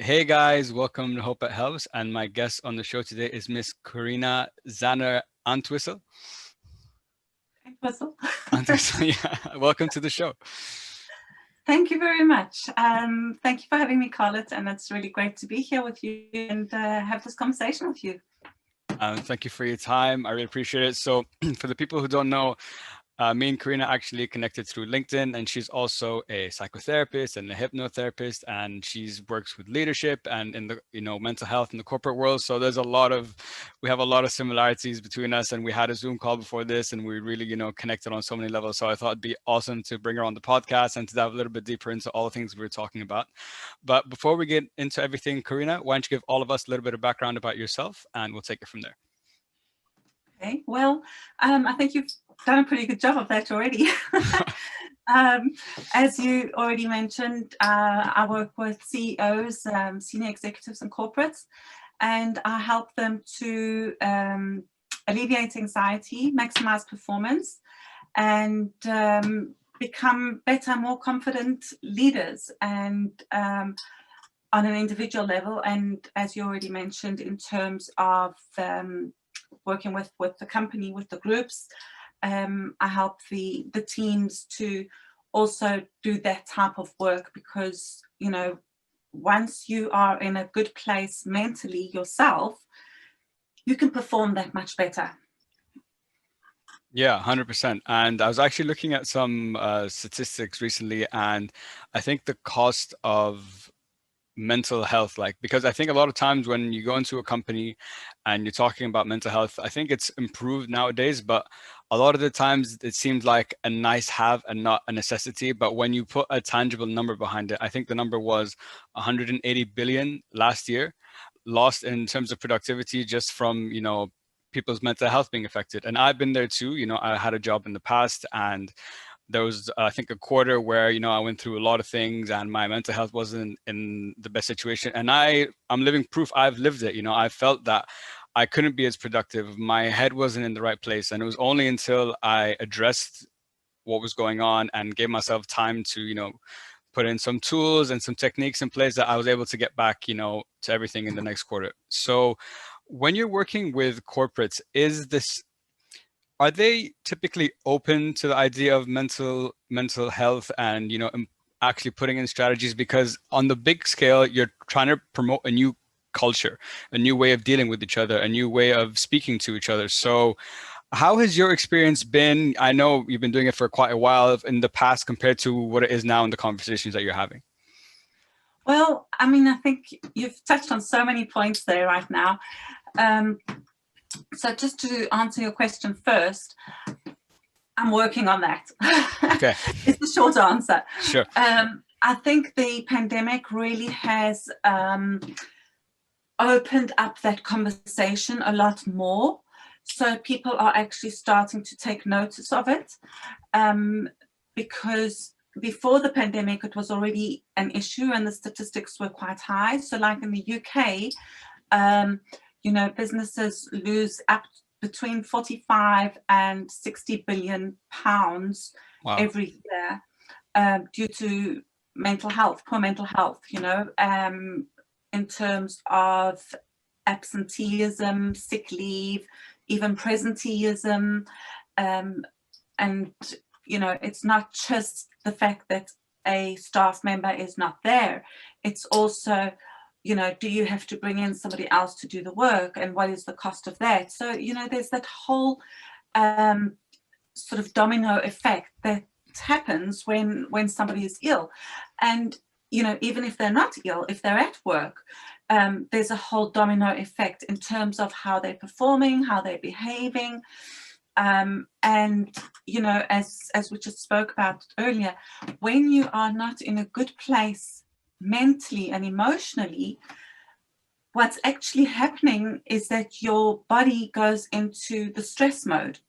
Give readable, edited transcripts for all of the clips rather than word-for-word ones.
Hey guys, welcome to Hope It Helps. And my guest on the show today is Miss Corina Zanner Entwistle. Entwistle. Entwistle, yeah. Welcome to the show. Thank you very much. Thank you for having me, Carlette, and it's really great to be here with you and have this conversation with you. Thank you for your time. I really appreciate it. So for the people who don't know, me and Corina actually connected through LinkedIn, and she's also a psychotherapist and a hypnotherapist, and she's works with leadership and in the mental health in the corporate world. So we have a lot of similarities between us, and we had a Zoom call before this, and we really connected on so many levels. So I thought it'd be awesome to bring her on the podcast and to dive a little bit deeper into all the things we were talking about. But before we get into everything, Corina, why don't you give all of us a little bit of background about yourself, and we'll take it from there. Okay, well, I think you've done a pretty good job of that already. As you already mentioned, I work with CEOs, senior executives and corporates, and I help them to alleviate anxiety, maximize performance, and become better, more confident leaders, and on an individual level, and as you already mentioned, in terms of working with the company, with the groups, I help the teams to also do that type of work, because once you are in a good place mentally yourself, you can perform that much better. Yeah, 100%. And I was actually looking at some statistics recently, and I think the cost of mental health, because I think a lot of times when you go into a company and you're talking about mental health, I think it's improved nowadays, but a lot of the times it seems like a nice have and not a necessity. But when you put a tangible number behind it, I think the number was 180 billion last year lost in terms of productivity, just from people's mental health being affected. And I've been there too. I had a job in the past, and there was I think a quarter where I went through a lot of things, and my mental health wasn't in the best situation, and I'm living proof. I've lived it. I felt that I couldn't be as productive. My head wasn't in the right place, and it was only until I addressed what was going on and gave myself time to put in some tools and some techniques in place that I was able to get back to everything in the next quarter. So when you're working with corporates, are they typically open to the idea of mental health and actually putting in strategies? Because on the big scale, you're trying to promote a new culture, a new way of dealing with each other, a new way of speaking to each other. So how has your experience been? I know you've been doing it for quite a while in the past compared to what it is now in the conversations that you're having. Well, I think you've touched on so many points there right now. So just to answer your question first, I'm working on that. Okay. It's the short answer. Sure. I think the pandemic really has opened up that conversation a lot more. So people are actually starting to take notice of it, because before the pandemic, it was already an issue and the statistics were quite high. So like in the UK, businesses lose up between 45 and 60 billion pounds Wow. every year due to poor mental health, in terms of absenteeism, sick leave, even presenteeism. And, it's not just the fact that a staff member is not there. It's also, do you have to bring in somebody else to do the work, and what is the cost of that? So, there's that whole sort of domino effect that happens when somebody is ill. And, even if they're not ill, if they're at work, there's a whole domino effect in terms of how they're performing, how they're behaving. And, as we just spoke about earlier, when you are not in a good place mentally and emotionally, what's actually happening is that your body goes into the stress mode,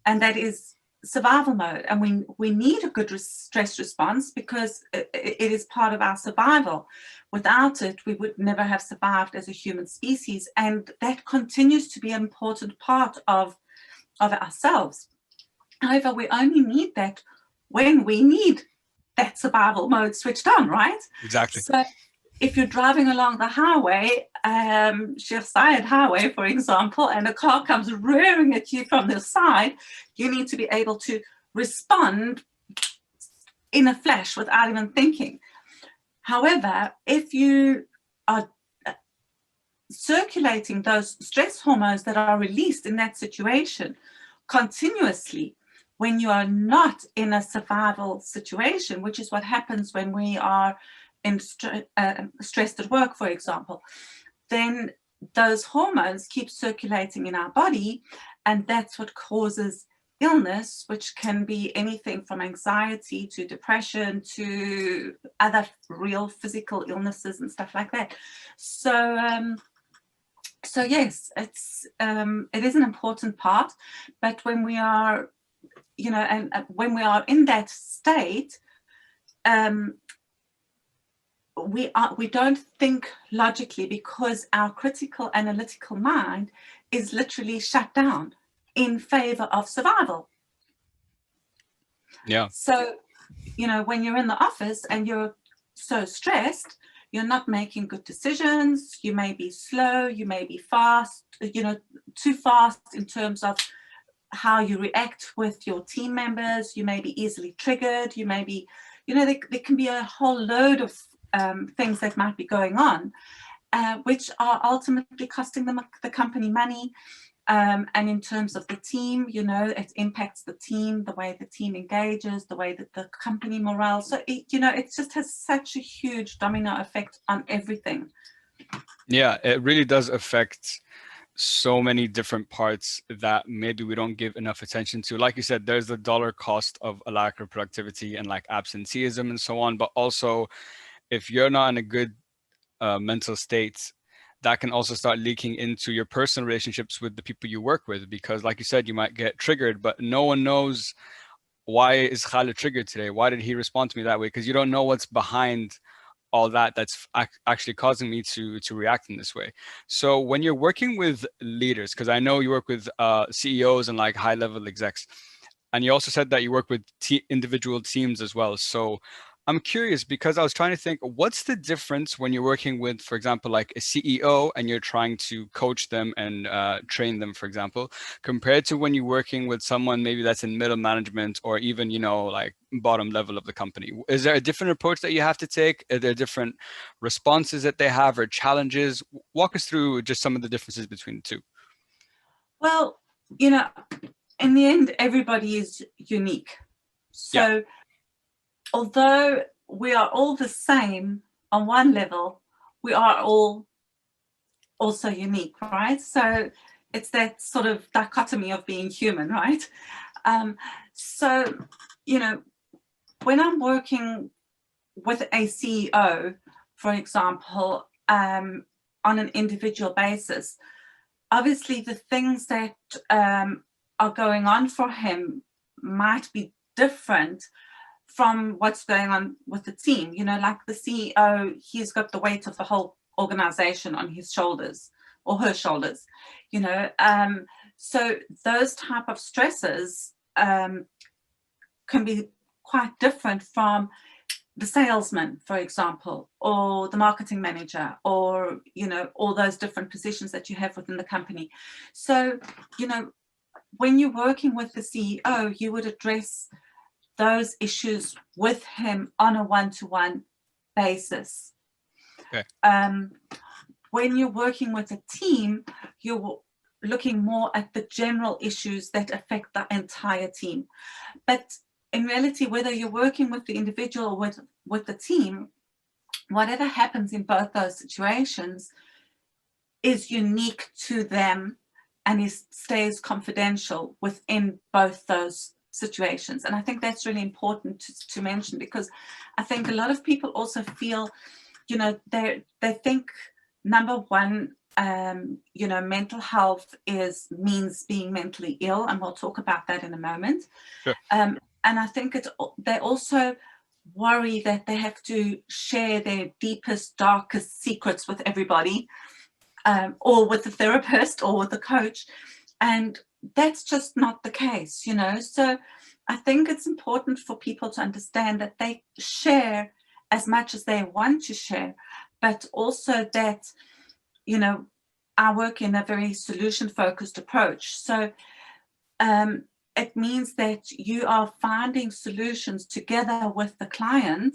and that is survival mode. And we need a good stress response, because it is part of our survival. Without it, we would never have survived as a human species, and that continues to be an important part of ourselves. However, we only need that when we need that survival mode switched on, right? Exactly. So if you're driving along the highway, Sheikh Zayed Highway, for example, and a car comes rearing at you from the side, you need to be able to respond in a flash without even thinking. However, if you are circulating those stress hormones that are released in that situation continuously, when you are not in a survival situation, which is what happens when we are stressed at work, for example, then those hormones keep circulating in our body, and that's what causes illness, which can be anything from anxiety to depression to other real physical illnesses and stuff like that. So yes, it is an important part, but when we are, and when we are in that state, we don't think logically, because our critical analytical mind is literally shut down in favor of survival. Yeah. So, when you're in the office and you're so stressed, you're not making good decisions. You may be slow, you may be fast, too fast in terms of how you react with your team members. You may be easily triggered. You may be, there can be a whole load of things that might be going on, which are ultimately costing the company money. And in terms of the team, it impacts the team, the way the team engages, the way that the company morale. So, it just has such a huge domino effect on everything. Yeah, it really does affect so many different parts that maybe we don't give enough attention to. Like you said, there's the dollar cost of a lack of productivity and like absenteeism and so on. But also, if you're not in a good mental state, that can also start leaking into your personal relationships with the people you work with, because like you said, you might get triggered, but no one knows, why is Khalid triggered today? Why did he respond to me that way? Because you don't know what's behind all that's actually causing me to react in this way. So when you're working with leaders, because I know you work with CEOs and like high level execs, and you also said that you work with individual teams as well. So I'm curious, because I was trying to think, what's the difference when you're working with, for example, like a CEO and you're trying to coach them and train them, for example, compared to when you're working with someone maybe that's in middle management or even, like bottom level of the company? Is there a different approach that you have to take? Are there different responses that they have or challenges? Walk us through just some of the differences between the two. Well, in the end, everybody is unique. So although we are all the same on one level, we are all also unique, right? So it's that sort of dichotomy of being human, right? So, when I'm working with a CEO, for example, on an individual basis, obviously the things that are going on for him might be different from what's going on with the team. Like the CEO, he's got the weight of the whole organization on his shoulders or her shoulders, so those type of stresses can be quite different from the salesman, for example, or the marketing manager, or all those different positions that you have within the company. So when you're working with the CEO, you would address those issues with him on a one-to-one basis. Okay. When you're working with a team, you're looking more at the general issues that affect the entire team. But in reality, whether you're working with the individual or with the team, whatever happens in both those situations is unique to them and stays confidential within both those situations. And I think that's really important to mention, because I think a lot of people also feel, they think, number one, mental health means being mentally ill, and we'll talk about that in a moment. Sure. And I think they also worry that they have to share their deepest, darkest secrets with everybody, or with the therapist or with the coach, and that's just not the case, So I think it's important for people to understand that they share as much as they want to share, but also that, you know, I work in a very solution-focused approach. So it means that you are finding solutions together with the client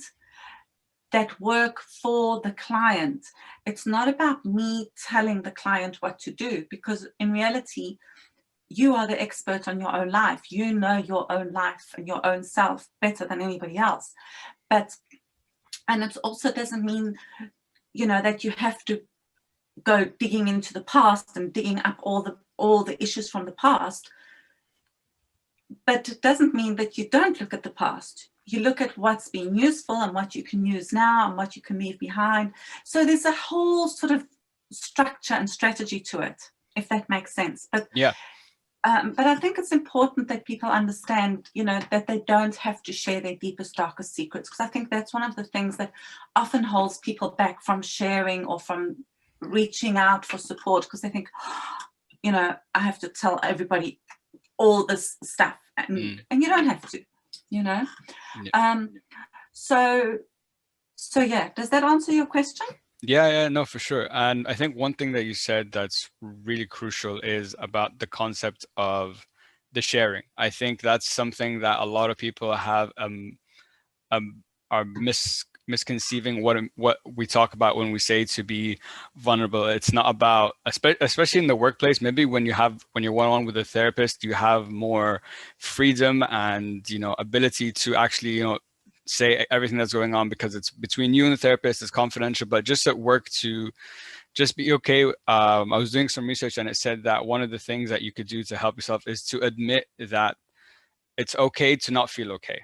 that work for the client. It's not about me telling the client what to do, because in reality, you are the expert on your own life. You know your own life and your own self better than anybody else. And it also doesn't mean, you know, that you have to go digging into the past and digging up all the issues from the past. But it doesn't mean that you don't look at the past. You look at what's been useful and what you can use now and what you can leave behind. So there's a whole sort of structure and strategy to it, if that makes sense. But Yeah. But I think it's important that people understand, you know, that they don't have to share their deepest, darkest secrets, because I think that's one of the things that often holds people back from sharing or from reaching out for support, because they think, you know, I have to tell everybody all this stuff, and you don't have to, you know. Yeah. So yeah, does that answer your question? Yeah, no, for sure. And I think one thing that you said that's really crucial is about the concept of the sharing. I think that's something that a lot of people have are misconceiving what we talk about when we say to be vulnerable. It's not about, especially in the workplace, maybe when you're one-on-one with a therapist, you have more freedom and, you know, ability to actually, you know, say everything that's going on because it's between you and the therapist, it's confidential. But just at work, to just be okay. I was doing some research and it said that one of the things that you could do to help yourself is to admit that it's okay to not feel okay.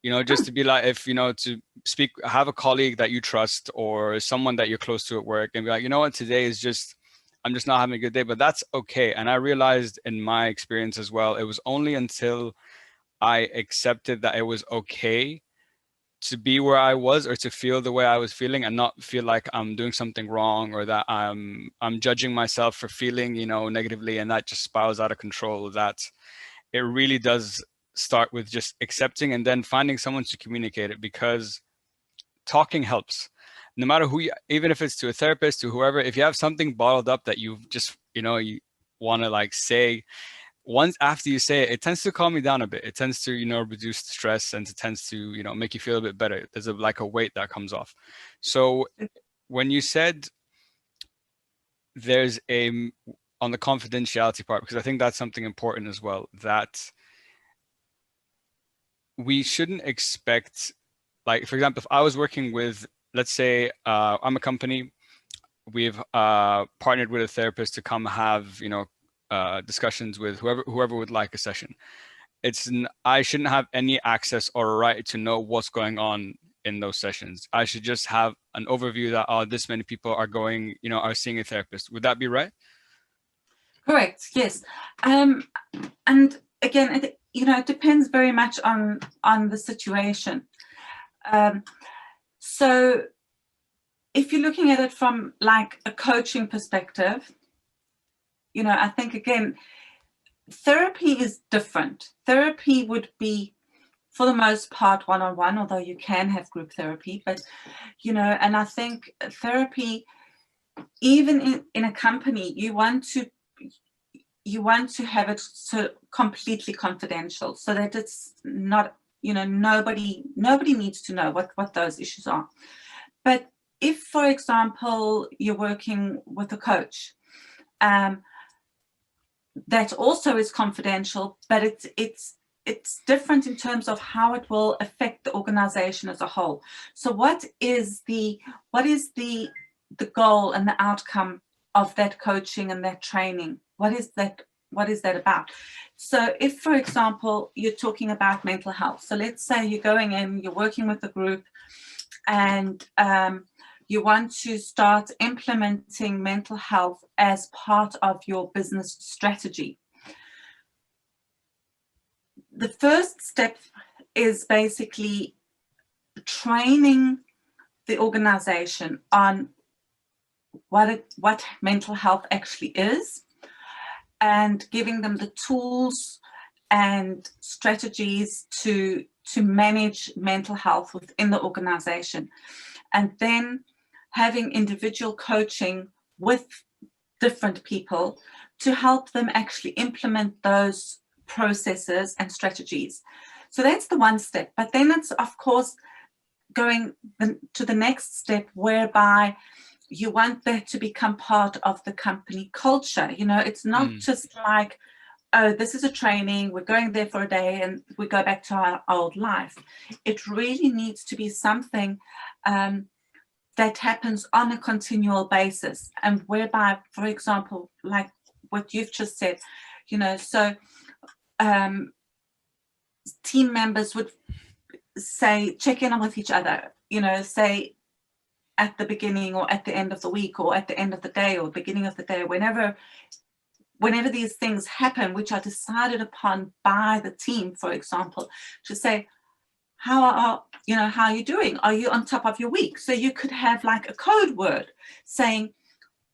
You know, just to be like, if, you know, to speak, have a colleague that you trust or someone that you're close to at work and be like, you know what, today is just, I'm just not having a good day, but that's okay. And I realized in my experience as well, it was only until I accepted that it was okay to be where I was or to feel the way I was feeling and not feel like I'm doing something wrong or that I'm judging myself for feeling, you know, negatively, and that just spirals out of control. That it really does start with just accepting and then finding someone to communicate it, because talking helps. No matter who you, even if it's to a therapist, to whoever, if you have something bottled up that you've just, you know, you want to like say, once after you say it, it tends to calm you down a bit. It tends to, you know, reduce the stress, and it tends to, you know, make you feel a bit better. There's like a weight that comes off. So when you said there's on the confidentiality part, because I think that's something important as well, that we shouldn't expect, like, for example, if I was working with, let's say, I'm a company, we've partnered with a therapist to come have, you know, discussions with whoever would like a session. I shouldn't have any access or right to know what's going on in those sessions. I should just have an overview that, oh, this many people are going, you know, are seeing a therapist. Would that be right? Correct. Yes. And again, you know, it depends very much on the situation. So if you're looking at it from like a coaching perspective, you know, I think again, therapy is different. Therapy would be, for the most part, one-on-one, although you can have group therapy. But, you know, and I think therapy, even in a company, you want to have it so completely confidential, so that it's not, you know, nobody needs to know what those issues are. But if, for example, you're working with a coach, that also is confidential, but it's different in terms of how it will affect the organization as a whole. So what is the goal and the outcome of that coaching and that training? What is that about? So if, for example, you're talking about mental health, so let's say you're going in, you're working with a group, and you want to start implementing mental health as part of your business strategy. The first step is basically training the organization on what mental health actually is, and giving them the tools and strategies to manage mental health within the organization. And then having individual coaching with different people to help them actually implement those processes and strategies. So that's the one step. But then it's, of course, going to the next step whereby you want that to become part of the company culture. You know, it's not just like, oh, this is a training, we're going there for a day and we go back to our old life. It really needs to be something that happens on a continual basis, and whereby, for example, like what you've just said, you know, so team members would say, check in with each other, you know, say at the beginning or at the end of the week or at the end of the day or beginning of the day, whenever these things happen, which are decided upon by the team, for example, to say, how are you doing? Are you on top of your week? So you could have like a code word saying,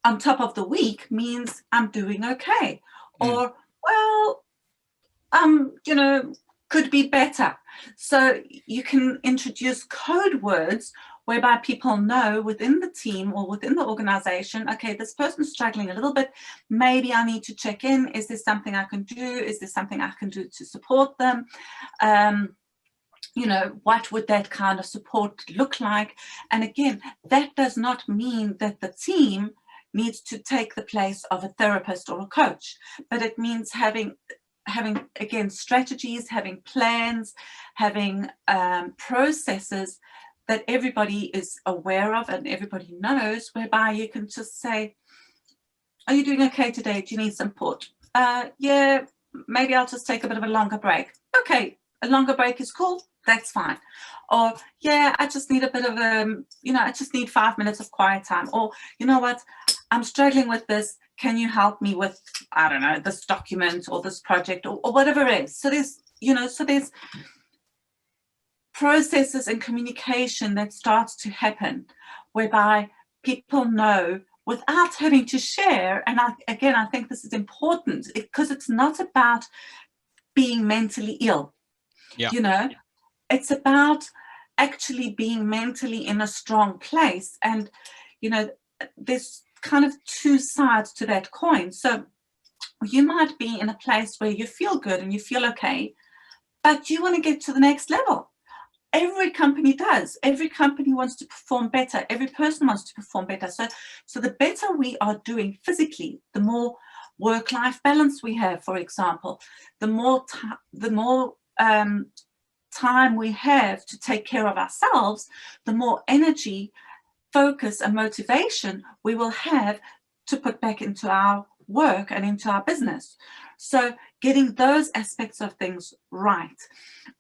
on top of the week means I'm doing okay. Or, well, you know, could be better. So you can introduce code words whereby people know within the team or within the organization, okay, this person's struggling a little bit. Maybe I need to check in. Is there something I can do? Is there something I can do to support them? You know, what would that kind of support look like? And again, that does not mean that the team needs to take the place of a therapist or a coach, but it means having again strategies, having plans, having processes that everybody is aware of and everybody knows, whereby you can just say, are you doing okay today? Do you need support? Yeah, maybe I'll just take a bit of a longer break. Okay, a longer break is cool, that's fine. Or yeah, I just need a bit of you know, I just need 5 minutes of quiet time. Or you know what, I'm struggling with this, can you help me with, I don't know, this document or this project or whatever it is. So there's, you know, so there's processes and communication that starts to happen whereby people know without having to share. And I think this is important because it's not about being mentally ill. You know, it's about actually being mentally in a strong place. And, you know, there's kind of two sides to that coin. So you might be in a place where you feel good and you feel okay, but you want to get to the next level. Every company does. Every company wants to perform better. Every person wants to perform better. So the better we are doing physically, the more work-life balance we have, for example, the more time we have to take care of ourselves, the more energy, focus, and motivation we will have to put back into our work and into our business. So getting those aspects of things right.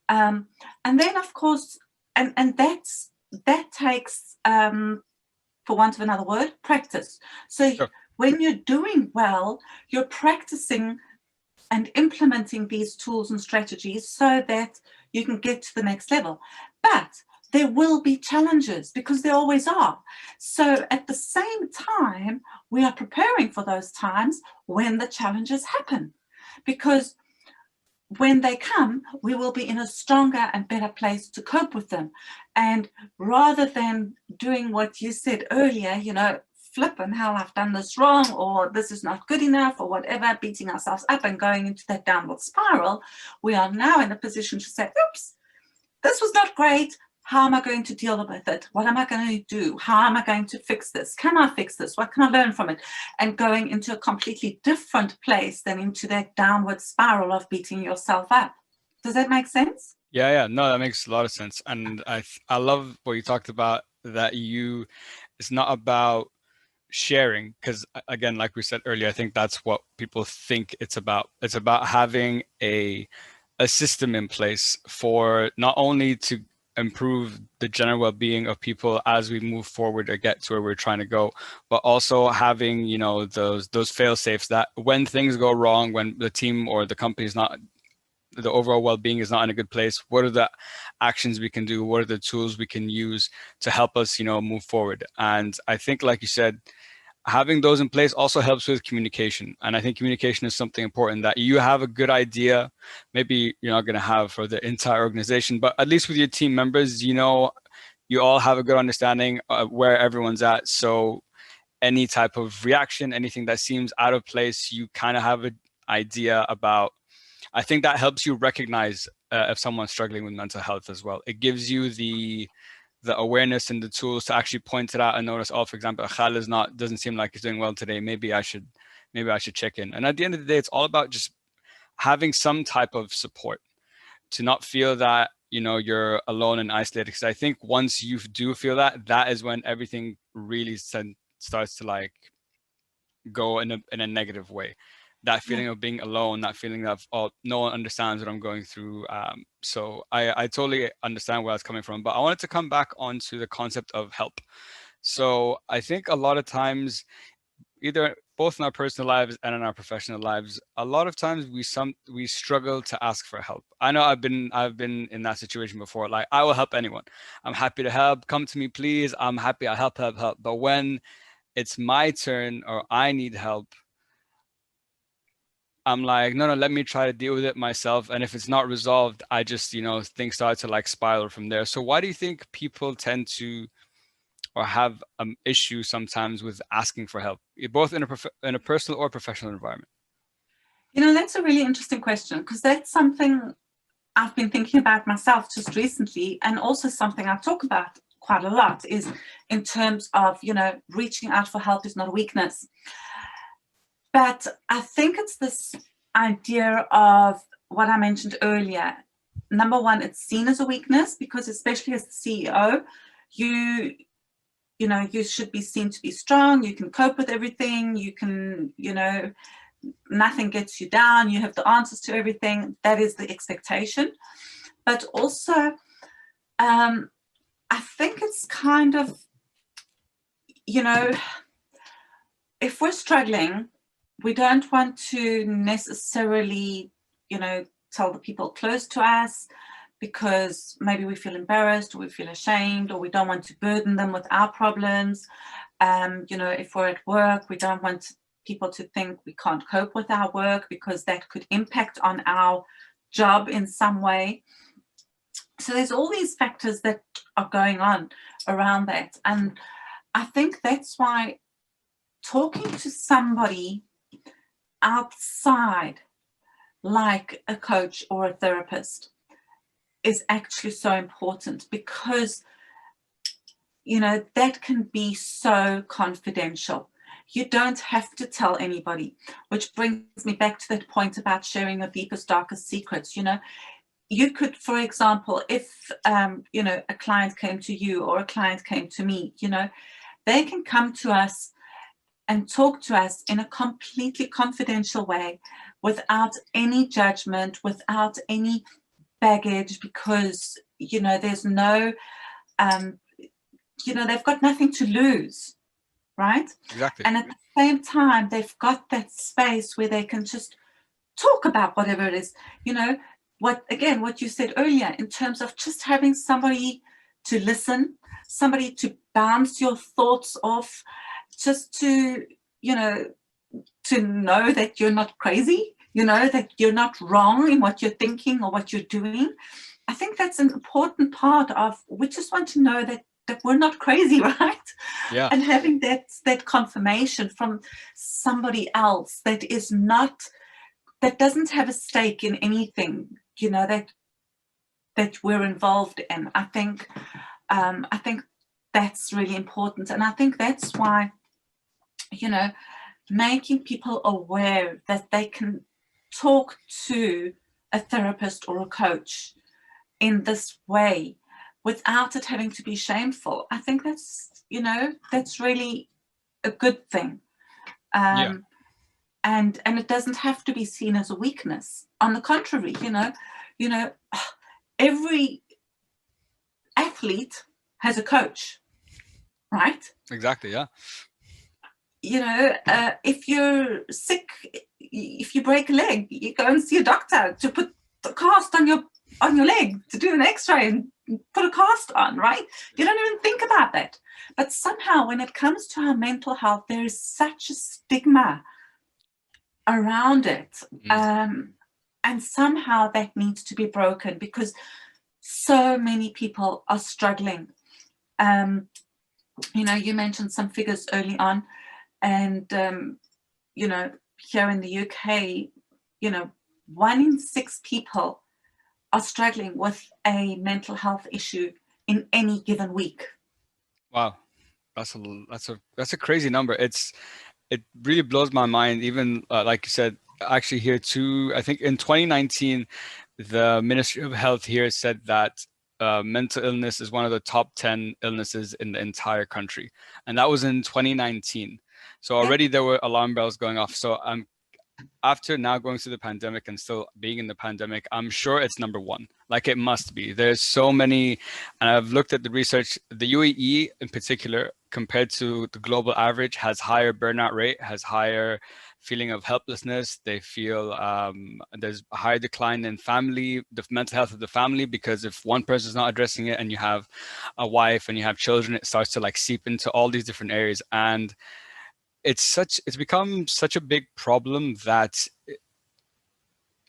And then, of course, and that takes, for want of another word, practice. So when you're doing well, you're practicing and implementing these tools and strategies so that you can get to the next level. But there will be challenges because there always are. So at the same time, we are preparing for those times when the challenges happen, because when they come, we will be in a stronger and better place to cope with them. And rather than doing what you said earlier, you know, flipping hell, I've done this wrong, or this is not good enough, or whatever, beating ourselves up and going into that downward spiral, we are now in a position to say, oops, this was not great. How am I going to deal with it? What am I going to do? How am I going to fix this? Can I fix this? What can I learn from it? And going into a completely different place than into that downward spiral of beating yourself up. Does that make sense? Yeah, no, that makes a lot of sense. And I love what you talked about, that it's not about sharing, because again, like we said earlier, I think that's what people think it's about. It's about having a system in place for not only to improve the general well-being of people as we move forward or get to where we're trying to go, but also having, you know, those fail safes that when things go wrong, when the team or the company is not, the overall well-being is not in a good place, what are the actions we can do? What are the tools we can use to help us, you know, move forward? And I think, like you said, having those in place also helps with communication. And I think communication is something important, that you have a good idea. Maybe you're not going to have for the entire organization, but at least with your team members, you know, you all have a good understanding of where everyone's at. So any type of reaction, anything that seems out of place, you kind of have an idea about. I think that helps you recognize if someone's struggling with mental health as well. It gives you the awareness and the tools to actually point it out and notice, oh, for example, Khal is not, doesn't seem like he's doing well today. Maybe I should check in. And at the end of the day, it's all about just having some type of support, to not feel that, you know, you're alone and isolated. Because I think once you do feel that, that is when everything really starts to like go in a negative way. That feeling of being alone, that feeling of, oh, no one understands what I'm going through. So I totally understand where it's coming from. But I wanted to come back onto the concept of help. So I think a lot of times, either both in our personal lives and in our professional lives, a lot of times we struggle to ask for help. I know I've been in that situation before. Like, I will help anyone. I'm happy to help. Come to me, please. I'm happy. I help. But when it's my turn or I need help, I'm like, no, let me try to deal with it myself. And if it's not resolved, I just, you know, things start to like spiral from there. So why do you think people tend to, or have issue sometimes with asking for help, both in a personal or professional environment? You know, that's a really interesting question, because that's something I've been thinking about myself just recently, and also something I talk about quite a lot is in terms of, you know, reaching out for help is not a weakness. But I think it's this idea of what I mentioned earlier. Number one, it's seen as a weakness because, especially as the CEO, you know, you should be seen to be strong. You can cope with everything. You can, you know, nothing gets you down. You have the answers to everything. That is the expectation. But also, I think it's kind of, you know, if we're struggling, we don't want to necessarily, you know, tell the people close to us, because maybe we feel embarrassed or we feel ashamed, or we don't want to burden them with our problems. You know, if we're at work, we don't want people to think we can't cope with our work, because that could impact on our job in some way. So there's all these factors that are going on around that. And I think that's why talking to somebody outside, like a coach or a therapist, is actually so important, because, you know, that can be so confidential. You don't have to tell anybody, which brings me back to that point about sharing your deepest, darkest secrets. You know, you could, for example, if, you know, a client came to you or a client came to me, you know, they can come to us and talk to us in a completely confidential way, without any judgment, without any baggage, because, you know, there's no, you know, they've got nothing to lose, right? Exactly. And at the same time, they've got that space where they can just talk about whatever it is, you know, what you said earlier, in terms of just having somebody to listen, somebody to bounce your thoughts off, just to, you know that you're not crazy, you know, that you're not wrong in what you're thinking or what you're doing. I think that's an important part of, we just want to know that we're not crazy, right? Yeah. And having that confirmation from somebody else that is not, that doesn't have a stake in anything, you know, that we're involved in. I think that's really important. And I think that's why, you know, making people aware that they can talk to a therapist or a coach in this way without it having to be shameful. I think that's, you know, that's really a good thing. Yeah. And it doesn't have to be seen as a weakness. On the contrary, you know, every athlete has a coach, right? Exactly. Yeah. You know, if you're sick, if you break a leg, you go and see a doctor to put the cast on your leg, to do an x-ray and put a cast on, right? You don't even think about that. But somehow when it comes to our mental health, there is such a stigma around it. And somehow that needs to be broken, because so many people are struggling You mentioned some figures early on, and here in the UK, 1 in 6 people are struggling with a mental health issue in any given week. Wow, that's a crazy number. It really blows my mind. Even like you said, actually here too. I think in 2019, the Ministry of Health here said that mental illness is one of the top 10 illnesses in the entire country, and that was in 2019. So Yeah. already there were alarm bells going off. So after now going through the pandemic and still being in the pandemic, I'm sure it's number one. Like it must be. There's so many, and I've looked at the research. The UAE in particular, compared to the global average, has higher burnout rate, has higher feeling of helplessness. They feel there's a higher decline in family, the mental health of the family, because if one person is not addressing it and you have a wife and you have children, it starts to like seep into all these different areas. And it's become such a big problem that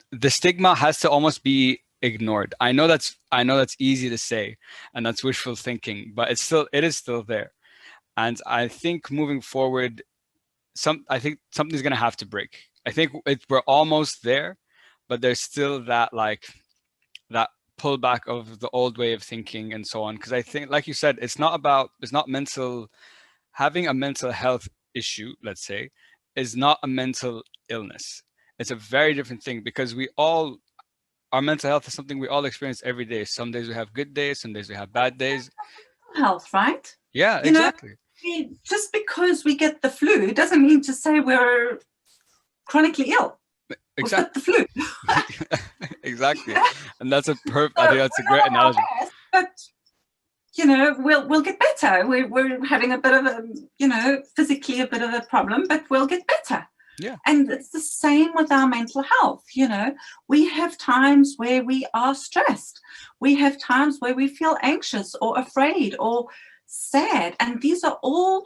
the stigma has to almost be ignored. I know that's easy to say and that's wishful thinking, but it is still there. And I think moving forward, I think something's gonna have to break. I think we're almost there, but there's still that that pullback of the old way of thinking and so on. Because I think, like you said, it's not mental having a mental health issue, let's say, is not a mental illness. It's a very different thing because our mental health is something we all experience every day. Some days we have good days, some days we have bad days. Health, right? Yeah, exactly. Just because we get the flu doesn't mean to say we're chronically ill. Exactly. We've got the flu. Exactly. And that's I think that's a great analogy. But we'll get better. We're having a bit of a, physically a bit of a problem, but we'll get better. Yeah. And it's the same with our mental health. We have times where we are stressed. We have times where we feel anxious or afraid or sad. And these are all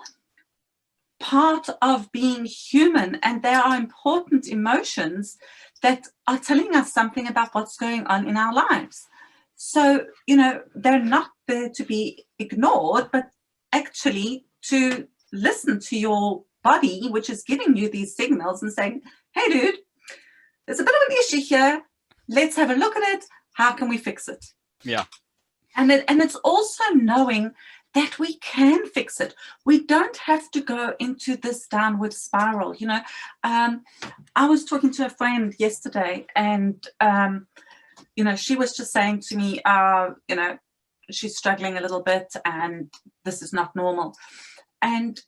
part of being human, and they are important emotions that are telling us something about what's going on in our lives. So, they're not there to be ignored, but actually to listen to your body, which is giving you these signals and saying, hey, dude, there's a bit of an issue here. Let's have a look at it. How can we fix it? Yeah. And it's also knowing that we can fix it. We don't have to go into this downward spiral. I was talking to a friend yesterday, and she was just saying to me, she's struggling a little bit and this is not normal. And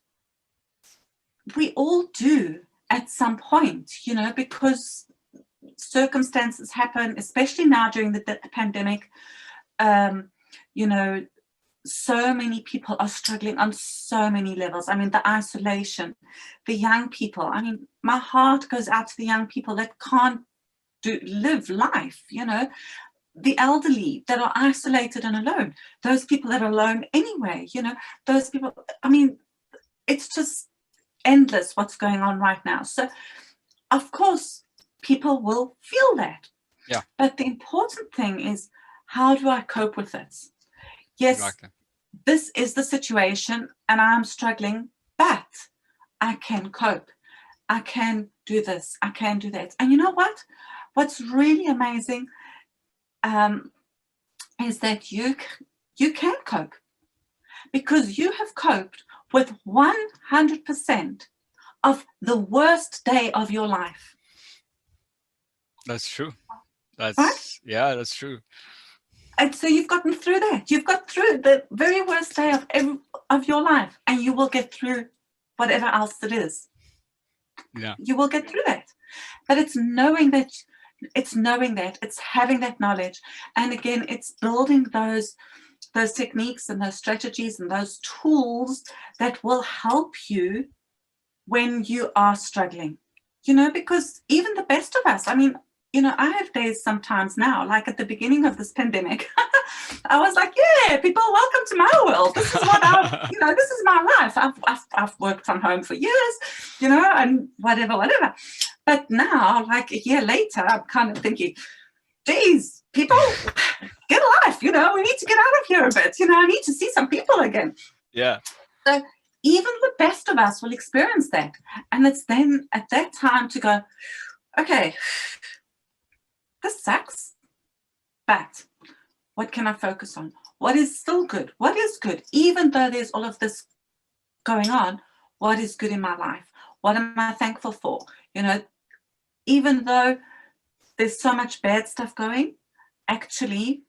we all do at some point, because circumstances happen, especially now during the pandemic. So many people are struggling on so many levels. I mean, the isolation, the young people. I mean, my heart goes out to the young people that can't live life, the elderly that are isolated and alone, those people that are alone anyway, those people. I mean, it's just endless what's going on right now. So, of course, people will feel that. Yeah. But the important thing is, how do I cope with it? Yes, exactly. This is the situation and I'm struggling, but I can cope. I can do this. I can do that. And you know what? What's really amazing is that you can cope, because you have coped with 100% of the worst day of your life. That's true. That's right? Yeah, that's true. And so you've gotten through that. You've got through the very worst day of your life, and you will get through whatever else it is. Yeah. You will get through that. But it's knowing that, it's having that knowledge. And again, it's building those techniques and those strategies and those tools that will help you when you are struggling. Because even the best of us, I mean, I have days sometimes now, like at the beginning of this pandemic, I was like, yeah, people, welcome to my world. This is what this is my life. I've worked from home for years, and whatever. But now, like a year later, I'm kind of thinking, geez, people, get a life, you know, we need to get out of here a bit, you know, I need to see some people again. Yeah. So even the best of us will experience that. And it's then at that time to go, okay, this sucks, but what can I focus on? What is still good? What is good? Even though there's all of this going on, what is good in my life? What am I thankful for? You know, even though there's so much bad stuff going, actually,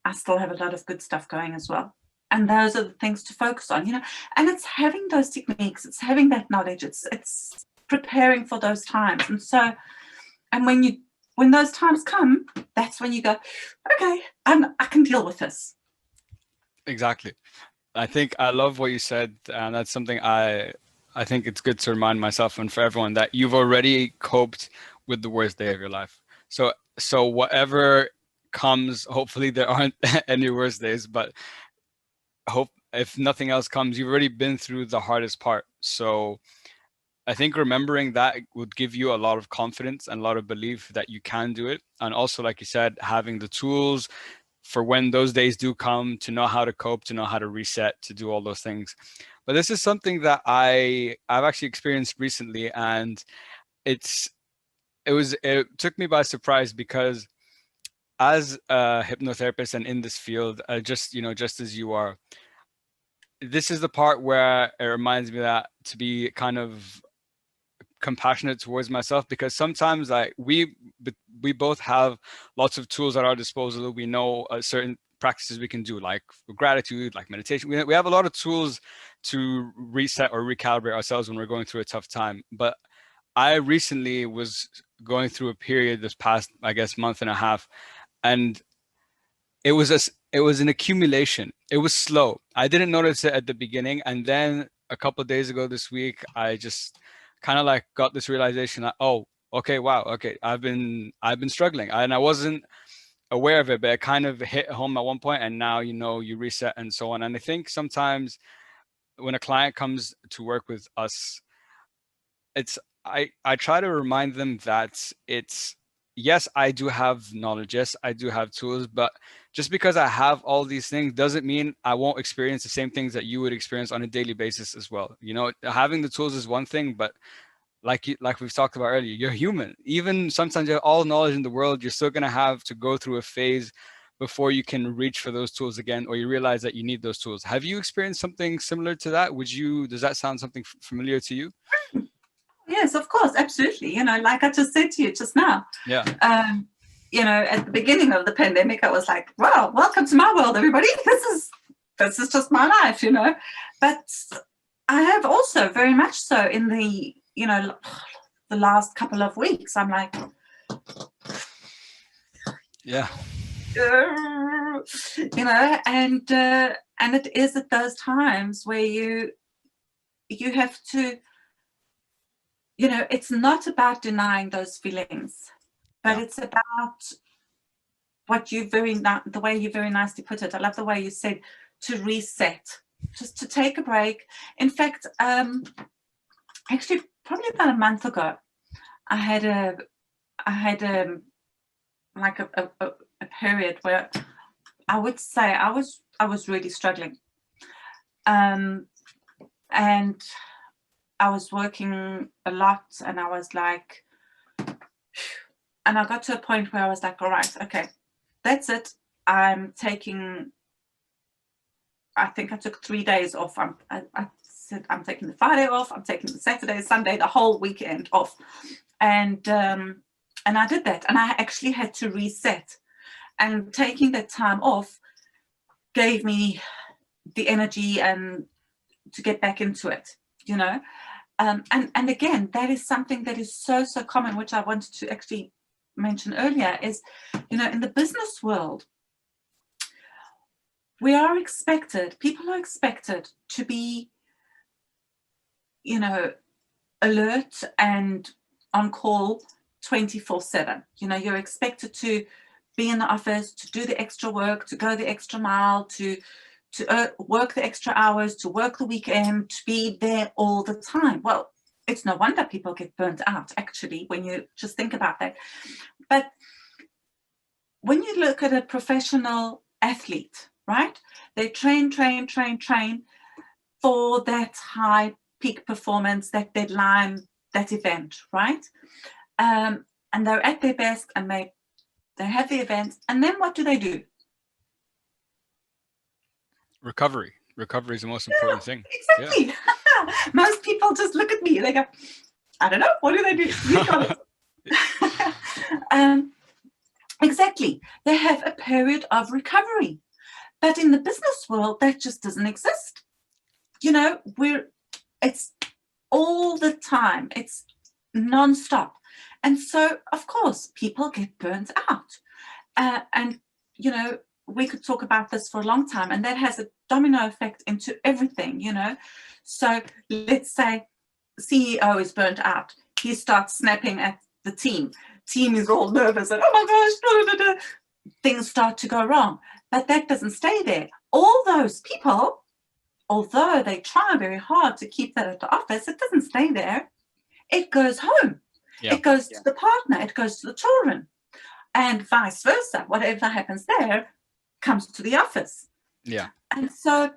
I still have a lot of good stuff going as well. And those are the things to focus on, you know, and it's having those techniques, it's having that knowledge, it's preparing for those times. And so, and when those times come, that's when you go, okay, I can deal with this. Exactly. I think I love what you said, and that's something I think it's good to remind myself and for everyone that you've already coped with the worst day of your life. So whatever comes, hopefully there aren't any worse days, but hope if nothing else comes, you've already been through the hardest part. So I think remembering that would give you a lot of confidence and a lot of belief that you can do it. And also, like you said, having the tools for when those days do come to know how to cope, to know how to reset, to do all those things. But this is something that I've actually experienced recently, and it took me by surprise because as a hypnotherapist and in this field, just as you are, this is the part where it reminds me that to be kind of compassionate towards myself, because sometimes we both have lots of tools at our disposal. We know certain practices we can do, like gratitude, like meditation. We have a lot of tools to reset or recalibrate ourselves when we're going through a tough time. But I recently was going through a period this past, I guess, month and a half, and it was an accumulation. It was slow. I didn't notice it at the beginning, and then a couple of days ago this week, I just kind of like got this realization that, oh, okay, wow, okay, I've been struggling, and I wasn't aware of it, but it kind of hit home at one point, and now you reset and so on. And I think sometimes when a client comes to work with us, I try to remind them that it's yes, I do have knowledge, yes, I do have tools, but just because I have all these things doesn't mean I won't experience the same things that you would experience on a daily basis as well. Having the tools is one thing, but like we've talked about earlier, you're human. Even sometimes you have all knowledge in the world, you're still gonna have to go through a phase before you can reach for those tools again, or you realize that you need those tools. Have you experienced something similar to that? Does that sound something familiar to you? Yes, of course, absolutely. You know, like I just said to you just now, Yeah. at the beginning of the pandemic, I was like, "Well, welcome to my world, everybody. This is just my life," you know. But I have also very much so in the last couple of weeks. I'm like, Yeah. and it is at those times where you have to, it's not about denying those feelings, but Yeah. it's about the way you very nicely put it. I love the way you said to reset, just to take a break. In fact, actually, probably about a month ago, I had like a period where I would say I was really struggling, and I was working a lot, and I was like, and I got to a point where I was like, all right, okay, that's it. I'm taking. I think I took 3 days off. I said I'm taking the Friday off. I'm taking the Saturday, Sunday, the whole weekend off, and I did that, and I actually had to reset. And taking that time off gave me the energy and to get back into it, you know. And again, that is something that is so common, which I wanted to actually mention earlier. Is, in the business world, people are expected to be, alert and on call 24/7. You're expected to be in the office, to do the extra work, to go the extra mile, to work the extra hours, to work the weekend, to be there all the time. Well, it's no wonder people get burnt out, actually, when you just think about that. But when you look at a professional athlete, right? They train for that high peak performance, that deadline, that event, right? And they're at their best, and they have the event, and then what do? Recovery is the most important thing. Yeah. Exactly. Most people just look at me, they go, I don't know, what do they do? You got it. Exactly. They have a period of recovery. But in the business world, that just doesn't exist. You know, it's all the time, it's non-stop. And so, of course, people get burnt out. And, you know, we could talk about this for a long time, and that has a domino effect into everything, you know. So let's say CEO is burnt out. He starts snapping at the team. Team is all nervous and, oh my gosh, things start to go wrong. But that doesn't stay there. All those people, although they try very hard to keep that at the office, it doesn't stay there. It goes home. Yeah. It goes to the partner. It goes to the children. And vice versa. Whatever happens there comes to the office. Yeah. And so,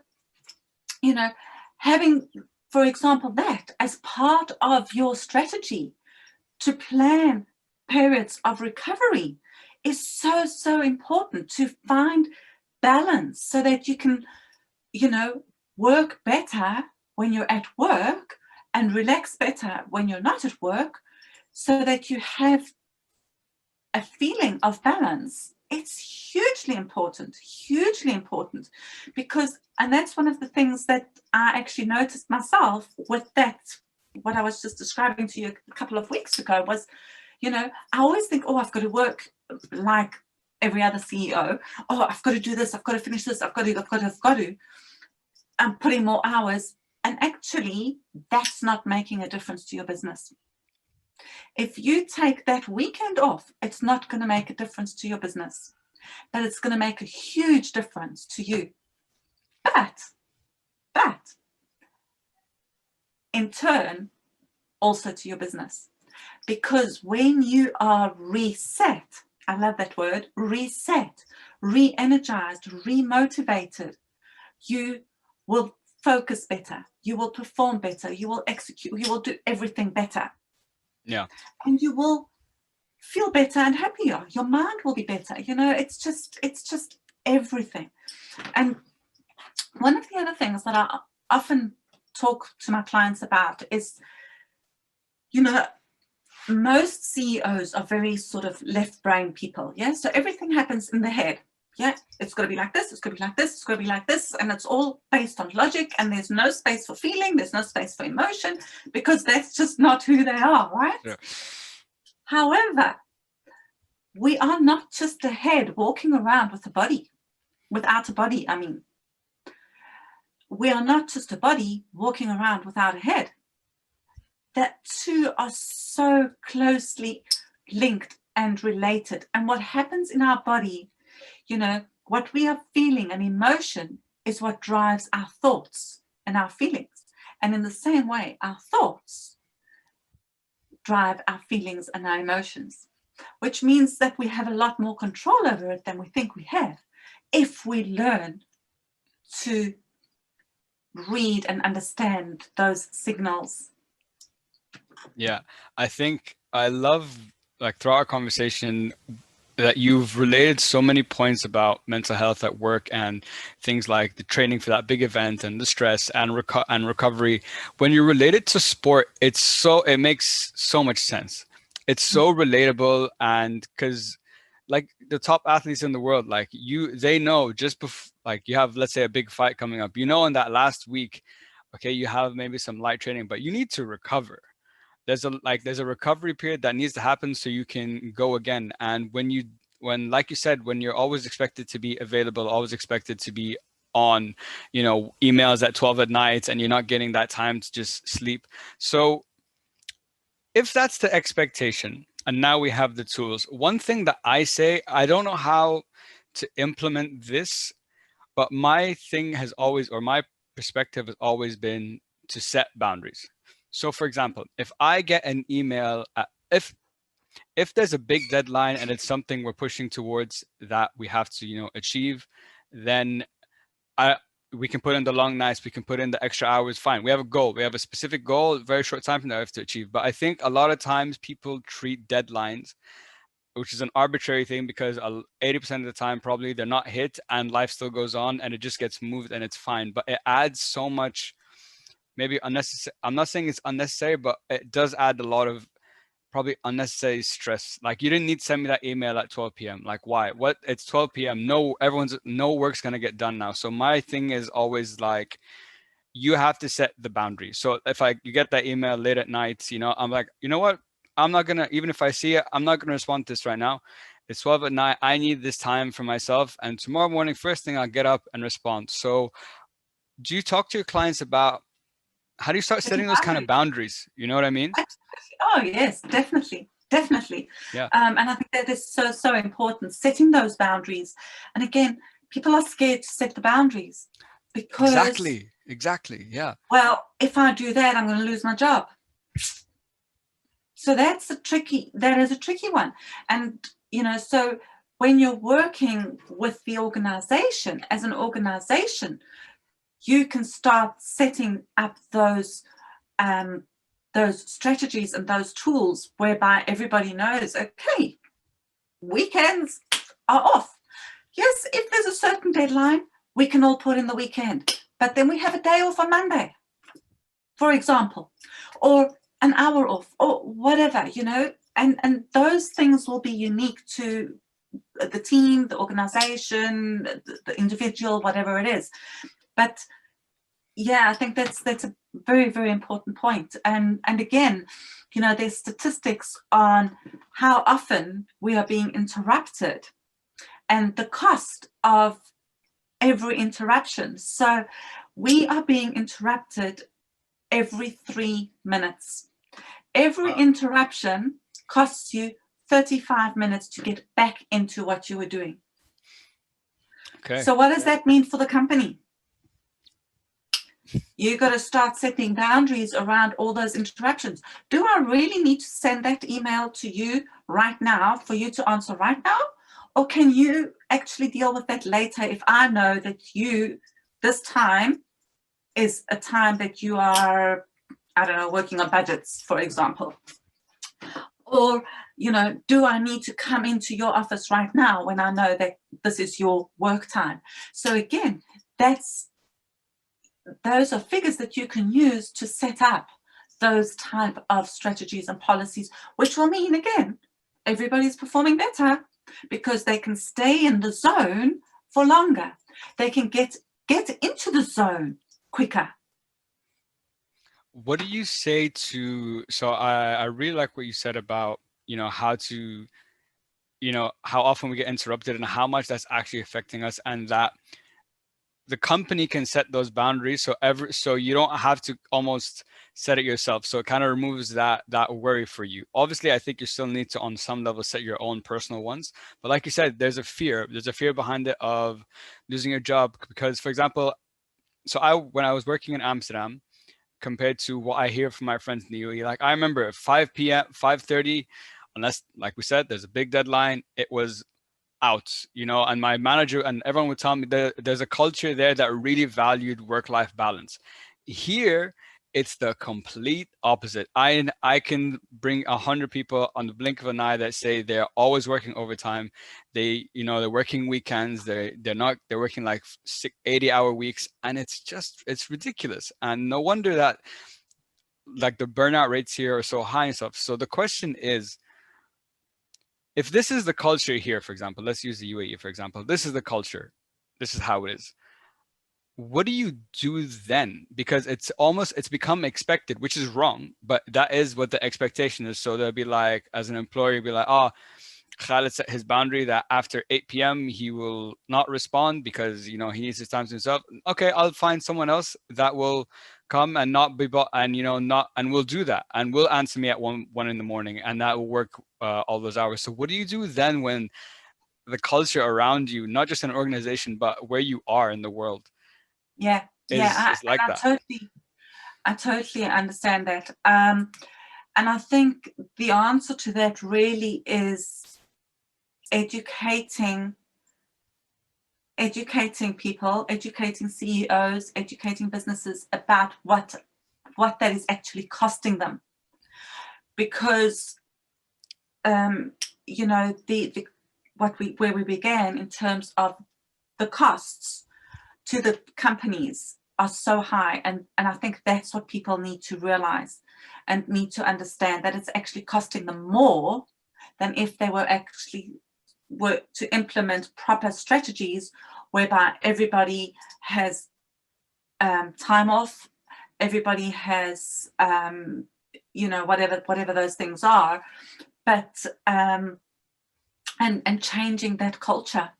you know, having, for example, that as part of your strategy to plan periods of recovery is so, so important, to find balance so that you can, you know, work better when you're at work and relax better when you're not at work, so that you have a feeling of balance. It's hugely important, because, and that's one of the things that I actually noticed myself with that, what I was just describing to you a couple of weeks ago was, you know, I always think, oh, I've got to work like every other CEO. Oh, I've got to do this, I've got to finish this, I've got to. I'm putting more hours. And actually, that's not making a difference to your business. If you take that weekend off, it's not going to make a difference to your business, but it's going to make a huge difference to you. But in turn, also to your business. Because when you are reset, I love that word, reset, re-energized, re-motivated, you will focus better, you will perform better, you will execute, you will do everything better. Yeah. And you will feel better and happier. Your mind will be better. You know, it's just everything. And one of the other things that I often talk to my clients about is, you know, most CEOs are very sort of left brain people. Yeah. So everything happens in the head. Yeah. It's got to be like this. It's got to be like this. It's got to be like this. And it's all based on logic. And there's no space for feeling. There's no space for emotion, because that's just not who they are. Right. Yeah. However, we are not just a head walking around with a body, without a body, I mean. We are not just a body walking around without a head. That two are so closely linked and related. And what happens in our body, you know, what we are feeling, an emotion, is what drives our thoughts and our feelings. And in the same way, our thoughts drive our feelings and our emotions, which means that we have a lot more control over it than we think we have, if we learn to read and understand those signals. Yeah, I think I love, like, throughout our conversation, that you've related so many points about mental health at work and things like the training for that big event and the stress and recovery. When you relate it to sport, it makes so much sense. It's so relatable, and because, like, the top athletes in the world, like, they know just before, like, you have, let's say, a big fight coming up, you know, in that last week, okay, you have maybe some light training, but you need to recover. There's a recovery period that needs to happen so you can go again. And when, like you said, when you're always expected to be available, always expected to be on, you know, emails at 12 at night, and you're not getting that time to just sleep. So if that's the expectation, and now we have the tools, one thing that I say, I don't know how to implement this, but my thing has always, or my perspective has always been to set boundaries. So for example, if I get an email, if there's a big deadline and it's something we're pushing towards that we have to, achieve, then I we can put in the long nights, we can put in the extra hours, fine. We have a goal, we have a specific goal, very short time from now we have to achieve. But I think a lot of times people treat deadlines, which is an arbitrary thing, because 80% of the time probably they're not hit and life still goes on and it just gets moved and it's fine. But it adds so much, maybe unnecessary. I'm not saying it's unnecessary, but it does add a lot of probably unnecessary stress. Like, you didn't need to send me that email at 12 p.m. Like, why? What? It's 12 p.m. No work's gonna get done now. So my thing is always like, you have to set the boundary. So if you get that email late at night, I'm like, you know what? I'm not gonna, even if I see it, I'm not gonna respond to this right now. It's 12 at night. I need this time for myself. And tomorrow morning, first thing, I'll get up and respond. So do you talk to your clients about how do you start Setting setting those kind of boundaries. boundaries? You know what I mean? Absolutely. Oh yes, definitely, definitely. Yeah, And I think that is so important, setting those boundaries. And again, people are scared to set the boundries because, exactly. Yeah. well, if I do that, I'm going to lose my job. So that is a tricky one. And so when you're working with the organization, as an organization, you can start setting up those strategies and those tools whereby everybody knows, okay, weekends are off. Yes, if there's a certain deadline, we can all put in the weekend, but then we have a day off on Monday, for example, or an hour off, or whatever, and those things will be unique to the team, the organization, the individual, whatever it is. But yeah, I think that's a very, very important point. And again, there's statistics on how often we are being interrupted and the cost of every interruption. So we are being interrupted every 3 minutes. Every interruption costs you 35 minutes to get back into what you were doing. Okay. So what does that mean for the company? You got to start setting boundaries around all those interruptions. Do I really need to send that email to you right now for you to answer right now? Or can you actually deal with that later if I know that this time is a time that you are, I don't know, working on budgets, for example? Or, do I need to come into your office right now when I know that this is your work time? So again, those are figures that you can use to set up those type of strategies and policies, which will mean, again, everybody's performing better because they can stay in the zone for longer. They can get into the zone quicker. What do you say to, so I really like what you said about, how to, how often we get interrupted and how much that's actually affecting us, and that the company can set those boundaries so you don't have to almost set it yourself. So it kind of removes that worry for you. Obviously, I think you still need to, on some level, set your own personal ones. But like you said, there's a fear behind it of losing your job. Because, for example, when I was working in Amsterdam, compared to what I hear from my friends in the UAE, like, I remember at 5 p.m., 5:30, unless, like we said, there's a big deadline, it was out, and my manager and everyone would tell me there's a culture there that really valued work-life balance. Here, it's the complete opposite. I can bring 100 people on the blink of an eye that say they're always working overtime. They're working weekends. They're working like 80-hour weeks, and it's ridiculous. And no wonder that, like, the burnout rates here are so high and stuff. So the question is, if this is the culture here, for example, let's use the UAE, for example, this is the culture, this is how it is. What do you do then? Because it's become expected, which is wrong, but that is what the expectation is. So they'll be like, as an employer, be like, oh, Khaled set his boundary that after 8 p.m. he will not respond because he needs his time to himself. Okay, I'll find someone else that will come and not be and not, and we'll do that, and will answer me at one in the morning, and that will work all those hours. So what do you do then when the culture around you, not just an organization, but where you are in the world, Yeah, is like I that? totally understand that. And I think the answer to that really is educating people, educating CEOs, educating businesses about what that is actually costing them. Because you know, where we began in terms of the costs to the companies are so high, and I think that's what people need to realize and need to understand, that it's actually costing them more than if they were to implement proper strategies whereby everybody has time off, everybody has you know, whatever those things are, but and changing that culture,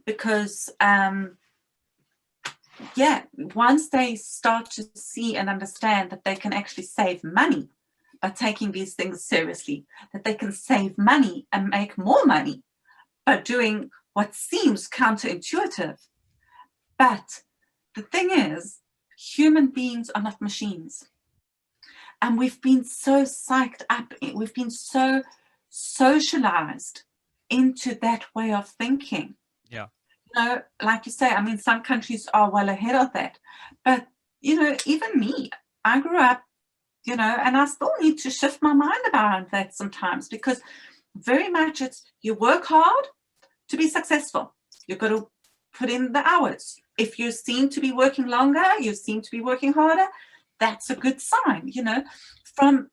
because yeah, once they start to see and understand that they can actually save money by taking these things seriously, that they can save money and make more money by doing what seems counterintuitive. But the thing is, human beings are not machines. And we've been so psyched up, we've been so socialized into that way of thinking. Yeah. You know, like you say, I mean, some countries are well ahead of that. But, you know, even me, I grew up, you know, and I still need to shift my mind around that sometimes, because very much it's you work hard to be successful. You've got to put in the hours. If you seem to be working longer, you seem to be working harder, that's a good sign, you know. From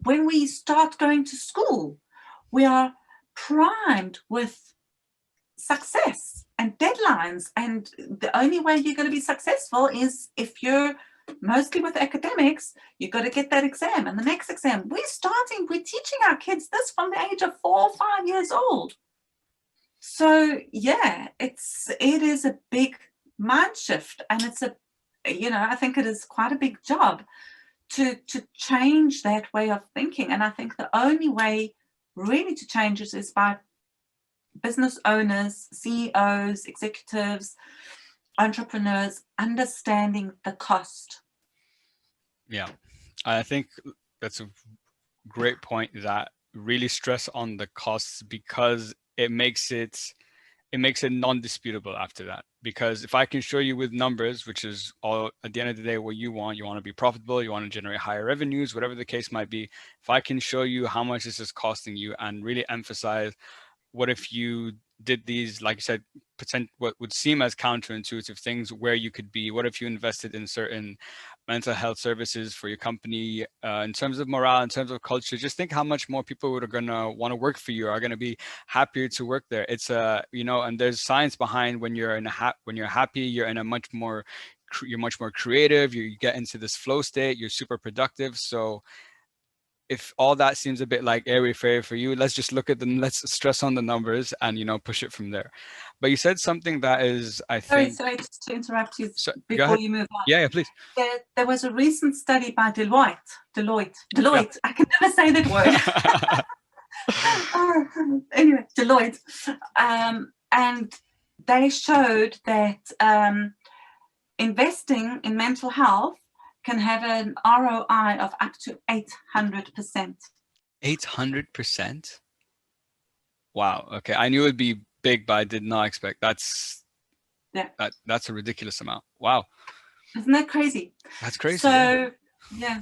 when we start going to school, we are primed with success and deadlines, and the only way you're going to be successful is if you're mostly with academics. You've got to get that exam and the next exam. We're teaching our kids this from the age of 4 or 5 years old. So yeah, it is a big mind shift, and it's I think it is quite a big job to change that way of thinking. And I think the only way really to change it is by business owners, CEOs, executives, entrepreneurs understanding the cost. Yeah, I think that's a great point, that really stress on the costs, because it makes it non-disputable after that. Because if I can show you with numbers, which is all at the end of the day what you want to be profitable, you want to generate higher revenues, whatever the case might be. If I can show you how much this is costing you and really emphasize, what if you did these, like you said, what would seem as counterintuitive things, where you could be, what if you invested in certain mental health services for your company, in terms of morale, in terms of culture. Just think how much more people are going to want to work for you, are going to be happier to work there. It's and there's science behind when you're when you're happy, you're much more creative, you get into this flow state, you're super productive. So if all that seems a bit like airy fairy for you, let's just look at them. Let's stress on the numbers and push it from there. But you said something that is, I think. Sorry, just to interrupt you before you move on. Yeah, please. There was a recent study by Deloitte. Yeah. I can never say that word. Anyway, Deloitte, and they showed that investing in mental health can have an ROI of up to 800%. 800%? Wow. Okay, I knew it'd be big, but I did not expect that's a ridiculous amount. Wow. Isn't that crazy? That's crazy. So yeah.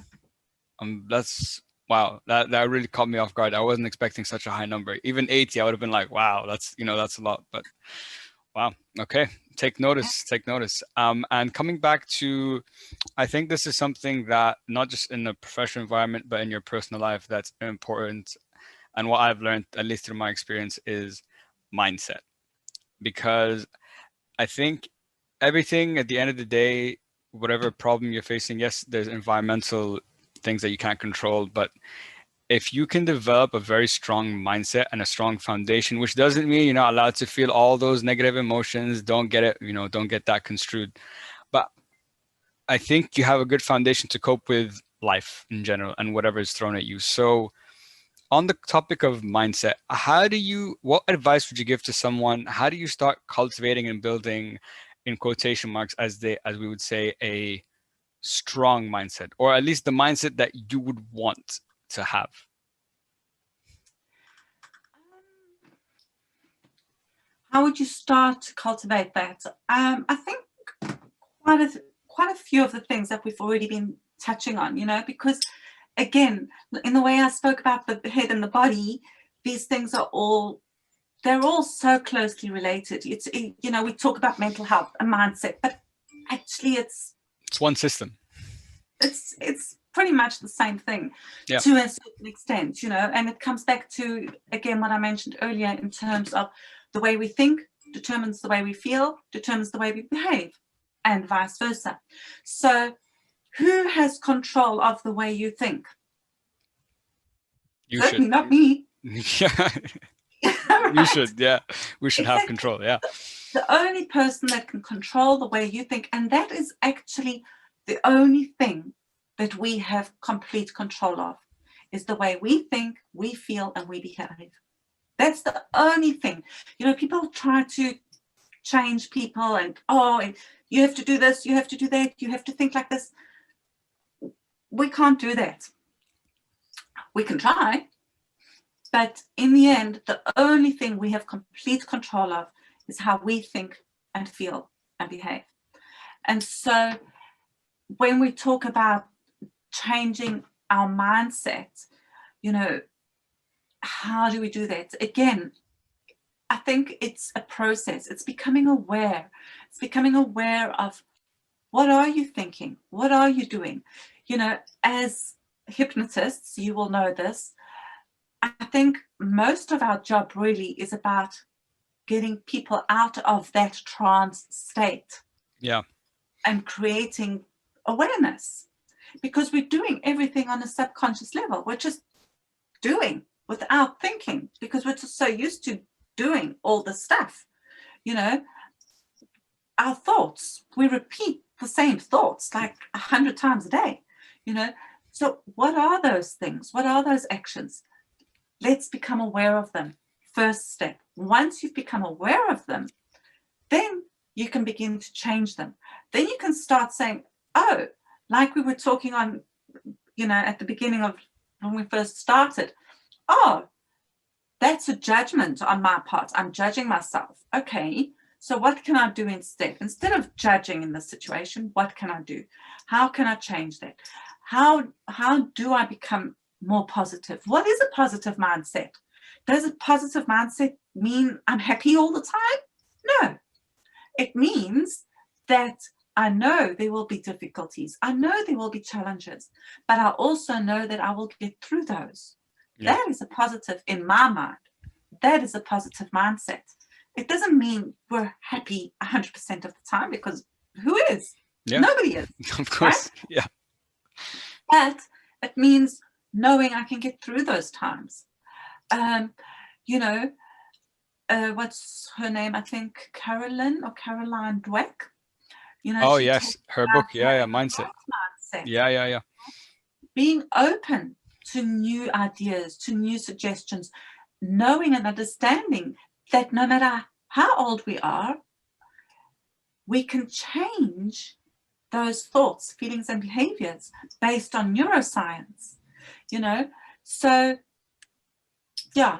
That's wow. That really caught me off guard. I wasn't expecting such a high number. Even 80, I would have been like, wow, that's that's a lot. But wow. Okay. Take notice. And coming back to, I think this is something that not just in the professional environment, but in your personal life, that's important. And what I've learned, at least through my experience, is mindset. Because I think everything at the end of the day, whatever problem you're facing, yes, there's environmental things that you can't control, but if you can develop a very strong mindset and a strong foundation, which doesn't mean you're not allowed to feel all those negative emotions, don't get it, don't get that construed. But I think you have a good foundation to cope with life in general and whatever is thrown at you. So on the topic of mindset, what advice would you give to someone? How do you start cultivating and building, in quotation marks, as we would say, a strong mindset, or at least the mindset that you would want to have? How would you start to cultivate that? I think quite a few of the things that we've already been touching on, because again, in the way I spoke about the head and the body, these things are they're all so closely related. It's, we talk about mental health and mindset, but actually it's one system. It's pretty much the same thing Yeah. to a certain extent, and it comes back to, again, what I mentioned earlier in terms of the way we think determines the way we feel, determines the way we behave, and vice versa. So who has control of the way you think? You Certainly should. not me. Yeah. Right? You should. Yeah. We should have Exactly. control. Yeah. The only person that can control the way you think, and that is actually the only thing that we have complete control of, is the way we think, we feel, and we behave. That's the only thing. People try to change people and, you have to do this, you have to do that, you have to think like this. We can't do that. We can try, but in the end, the only thing we have complete control of is how we think and feel and behave. And so when we talk about changing our mindset, how do we do that? Again, I think it's a process. It's becoming aware. It's becoming aware of, what are you thinking? What are you doing? As hypnotists, you will know this. I think most of our job really is about getting people out of that trance state. Yeah. And creating awareness, because we're doing everything on a subconscious level. We're just doing without thinking, because we're just so used to doing all the stuff. Our thoughts, we repeat the same thoughts like 100 times a day. So what are those things? What are those actions? Let's become aware of them. First step. Once you've become aware of them, then you can begin to change them. Then you can start saying, oh, like we were talking on, at the beginning of when we first started, oh, that's a judgment on my part. I'm judging myself. Okay, so what can I do instead? Instead of judging in this situation, what can I do? How can I change that? How do I become more positive? What is a positive mindset? Does a positive mindset mean I'm happy all the time? No. It means that I know there will be difficulties. I know there will be challenges, but I also know that I will get through those. Yeah. That is a positive in my mind. That is a positive mindset. It doesn't mean we're happy 100% of the time, because who is? Yeah. Nobody is. Of course. Right? Yeah. But it means knowing I can get through those times. What's her name? I think Caroline Dweck. Oh yes, her book. Yeah, mindset. Yeah. Being open to new ideas, to new suggestions, knowing and understanding that no matter how old we are, we can change those thoughts, feelings, and behaviors based on neuroscience. So yeah,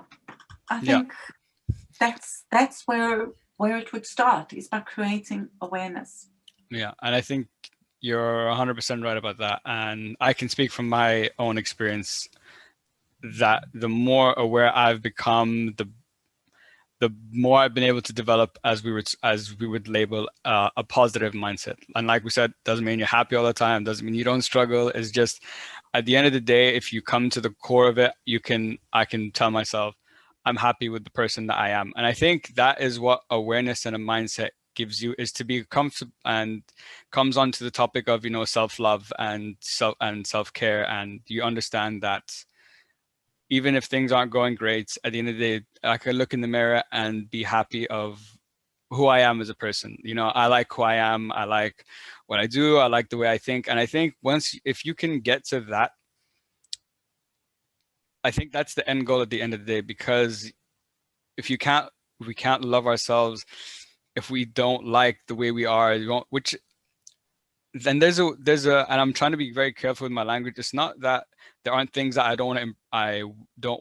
I think that's where it would start, is by creating awareness. Yeah, and I think you're 100% right about that. And I can speak from my own experience that the more aware I've become, the more I've been able to develop, as we would label, a positive mindset. And like we said, doesn't mean you're happy all the time, doesn't mean you don't struggle. It's just, at the end of the day, if you come to the core of it, I can tell myself, I'm happy with the person that I am. And I think that is what awareness and a mindset gives you, is to be comfortable, and comes onto the topic of, self-love and self-care. And you understand that even if things aren't going great, at the end of the day, I can look in the mirror and be happy of who I am as a person. I like who I am. I like what I do. I like the way I think. And I think if you can get to that, I think that's the end goal at the end of the day. Because if we can't love ourselves, if we don't like the way we are, which then there's a and I'm trying to be very careful with my language. It's not that there aren't things that I don't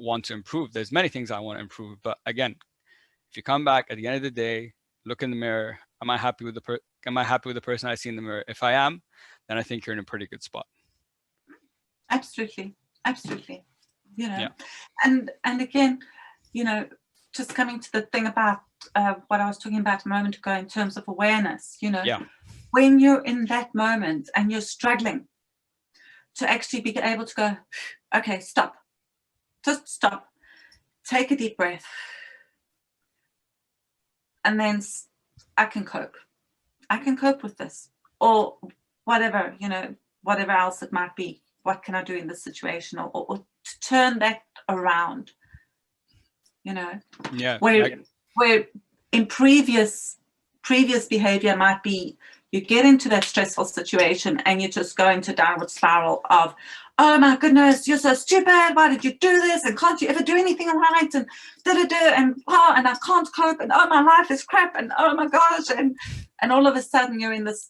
want to improve. There's many things I want to improve, but again, if you come back at the end of the day, look in the mirror, am I happy with the person I see in the mirror? If I am, then I think you're in a pretty good spot. Absolutely, absolutely. You know, Yeah. and again, you know, just coming to the thing about what I was talking about a moment ago in terms of awareness, you know, Yeah. when you're in that moment and you're struggling, to actually be able to go, okay, stop, just stop, take a deep breath, and then I can cope. I can cope with this, or whatever, you know, whatever else it might be. What can I do in this situation, or to turn that around, you know, Yeah. where in previous behavior might be you get into that stressful situation and you just go into downward spiral of, oh my goodness, you're so stupid, why did you do this, and can't you ever do anything right, and and oh, and I can't cope, and oh, my life is crap, and oh my gosh, and all of a sudden you're in this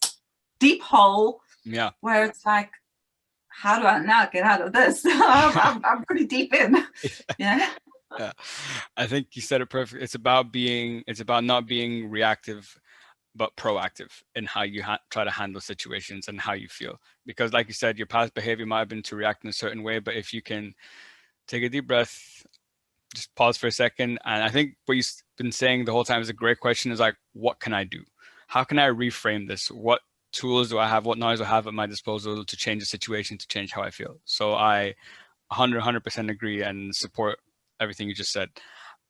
deep hole. Yeah. Where it's like, how do I now get out of this? I'm pretty deep in. Yeah. Yeah. I think you said it perfect. It's about not being reactive, but proactive in how you try to handle situations and how you feel. Because like you said, your past behavior might have been to react in a certain way, but if you can take a deep breath, just pause for a second. And I think what you've been saying the whole time is a great question, is like, what can I do? How can I reframe this? What tools do I have? What knowledge do I have at my disposal to change the situation, to change how I feel? So I 100% agree and support everything you just said.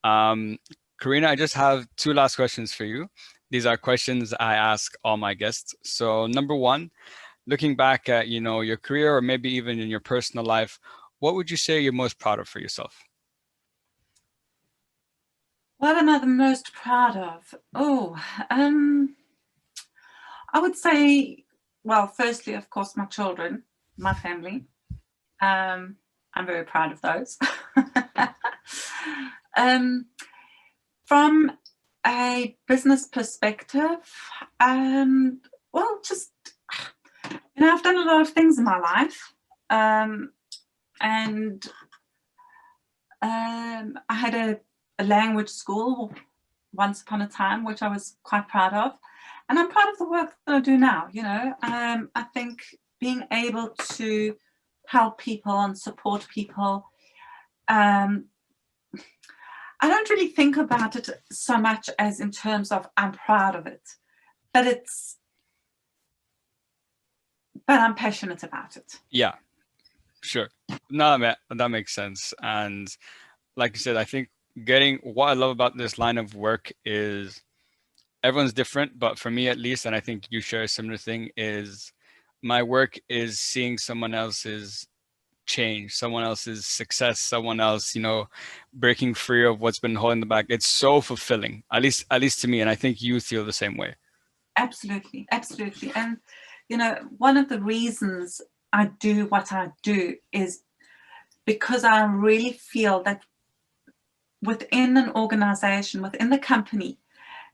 Um, Corina, I just have two last questions for you. These are questions I ask all my guests. So number one, looking back at, your career or maybe even in your personal life, what would you say you're most proud of for yourself? What am I the most proud of? Oh, I would say, well, firstly, of course, my children, my family. I'm very proud of those. From a business perspective, well, just, I've done a lot of things in my life. And I had a language school once upon a time, which I was quite proud of. And I'm proud of the work that I do now, I think being able to help people and support people. I don't really think about it so much as in terms of I'm proud of it, but I'm passionate about it. Yeah, sure. No, that makes sense. And like you said, I think what I love about this line of work is everyone's different, but for me at least, and I think you share a similar thing, is my work is seeing someone else's change, someone else's success, someone else, breaking free of what's been holding them back. It's so fulfilling, at least to me, and I think you feel the same way. Absolutely, absolutely. And one of the reasons I do what I do is because I really feel that within an organization, within the company,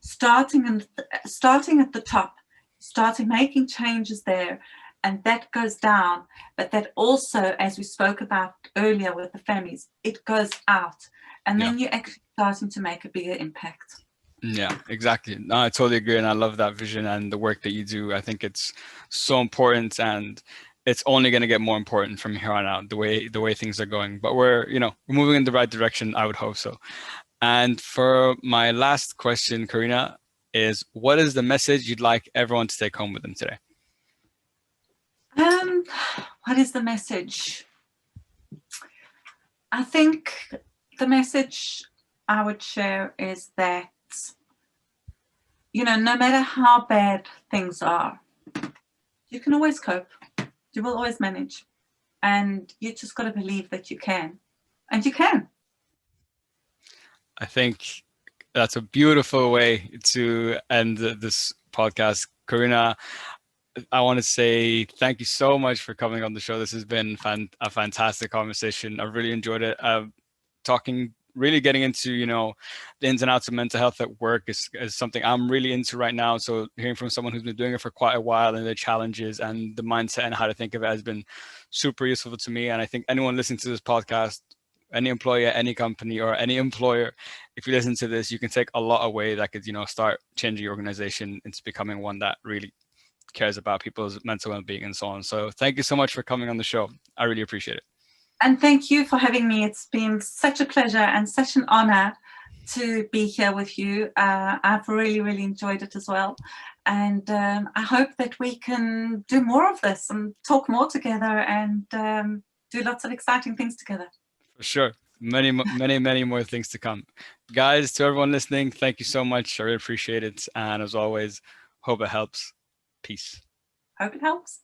starting at the top, starting making changes there, and that goes down, but that also, as we spoke about earlier with the families, it goes out, and then you're actually starting to make a bigger impact. Yeah, exactly. No, I totally agree, and I love that vision and the work that you do. I think it's so important, and it's only going to get more important from here on out, the way things are going. But we're moving in the right direction. I would hope so. And for my last question, Corina, is what is the message you'd like everyone to take home with them today? What is the message? I think the message I would share is that, no matter how bad things are, you can always cope. You will always manage. And you just got to believe that you can. And you can. I think that's a beautiful way to end this podcast. Corina, I want to say thank you so much for coming on the show. This has been a fantastic conversation. I really enjoyed it. Talking really getting into, the ins and outs of mental health at work is something I'm really into right now. So hearing from someone who's been doing it for quite a while and the challenges and the mindset and how to think of it has been super useful to me. And I think anyone listening to this podcast, any employee at any company or any employer, if you listen to this, you can take a lot away that could, start changing your organization into becoming one that really cares about people's mental well-being and so on. So thank you so much for coming on the show. I really appreciate it. And thank you for having me. It's been such a pleasure and such an honor to be here with you. I've really, really enjoyed it as well. And I hope that we can do more of this and talk more together and do lots of exciting things together. For sure. Many, many, many more things to come. Guys, to everyone listening, thank you so much. I really appreciate it. And as always, hope it helps. Peace. Hope it helps.